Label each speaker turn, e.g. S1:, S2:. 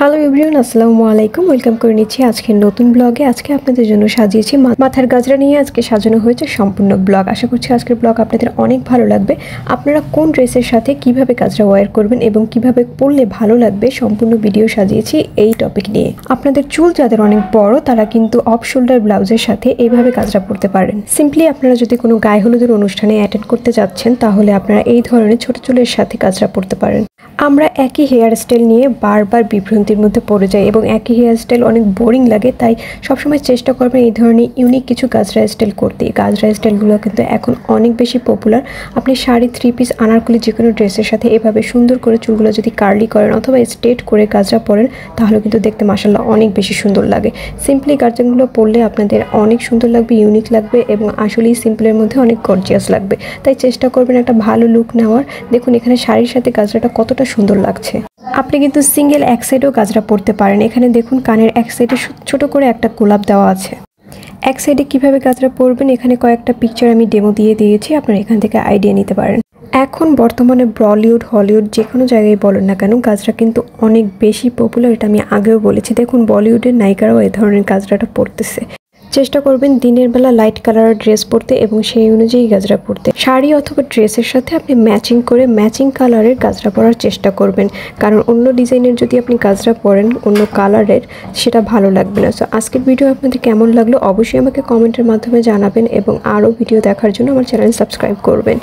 S1: Hello everyone, আসসালামু আলাইকুম। Welcome করে নিচ্ছি আজকের নতুন ব্লগে। আজকে আপনাদের জন্য সাজিয়েছি মাথার গাজরা নিয়ে আজকে সাজানো হয়েছে সম্পূর্ণ ব্লগ। আশা করছি আজকের ব্লগ আপনাদের অনেক ভালো লাগবে। আপনারা কোন ড্রেসের সাথে কিভাবে গাজরা ওয়্যার করবেন এবং কিভাবে পরলে ভালো লাগবে সম্পূর্ণ ভিডিও সাজিয়েছি এই টপিক নিয়ে। আপনাদের চুল যাদের অনেক বড় তারা কিন্তু অফ শোল্ডার ব্লাউজের সাথে এইভাবে গাজরা পরতে পারেন। সিম্পলি আপনারা যদি কোনো গায়ে হলুদের অনুষ্ঠানে অ্যাটেন্ড করতে যাচ্ছেন তাহলে আপনারা এই ধরনের ছোট চুলের সাথে গাজরা পরতে পারেন। আমরা একই হেয়ার স্টাইল নিয়ে বারবার বিভ্রান্তির মধ্যে পড়ে যাই এবং একই হেয়ার স্টাইল অনেক বোরিং লাগে। তাই সবসময় চেষ্টা করবেন এই ধরনের ইউনিক কিছু গাজরা স্টাইল করতে। গাজরা স্টাইলগুলো কিন্তু এখন অনেক বেশি পপুলার। আপনি শাড়ি, থ্রি পিস, আনারকলি যে কোনো ড্রেসের সাথে এভাবে সুন্দর করে চুলগুলো যদি কার্লি করেন অথবা স্ট্রেট করে গাজরা পরেন তাহলে কিন্তু দেখতে মাশাআল্লাহ অনেক বেশি সুন্দর লাগে। সিম্পলি গাজরাগুলো পরলে আপনাদের অনেক সুন্দর লাগবে, ইউনিক লাগবে এবং আসলেই সিম্পলের মধ্যে অনেক গর্জিয়াস লাগবে। তাই চেষ্টা করবেন একটা ভালো লুক নেওয়ার। দেখুন এখানে শাড়ির সাথে গাজরাটা কতটা সুন্দর লাগছে। আপনি কিন্তু সিঙ্গেল এক সাইডেও গাজরা পরতে পারেন। এখানে দেখুন কানের এক সাইডে ছোট করে একটা গোলাপ দেওয়া আছে। এক সাইডে কিভাবে গাজরা পরবেন এখানে কয়েকটা পিকচার আমি ডেমো দিয়ে দিয়েছি, আপনারা এখান থেকে আইডিয়া নিতে পারেন। এখন বর্তমানে বলিউড, হলিউড যে কোনো জায়গায় বলেন না কেন গাজরা কিন্তু অনেক বেশি পপুলার। এটা আমি আগেও বলেছি। দেখুন বলিউডের নায়িকারাও এই ধরনের গাজরাটা পরতেছে। চেষ্টা করবেন দিনের বেলা লাইট কালারের ড্রেস পরতে এবং সেই অনুযায়ী গাজরা পরতে। শাড়ি অথবা ড্রেসের সাথে আপনি ম্যাচিং করে ম্যাচিং কালারের গাজরা পরার চেষ্টা করবেন, কারণ অন্য ডিজাইনের যদি আপনি গাজরা পরেন অন্য কালারের সেটা ভালো লাগবে না। সো আজকের ভিডিও আপনাদের কেমন লাগলো অবশ্যই আমাকে কমেন্টের মাধ্যমে জানাবেন এবং আরও ভিডিও দেখার জন্য আমার চ্যানেল সাবস্ক্রাইব করবেন।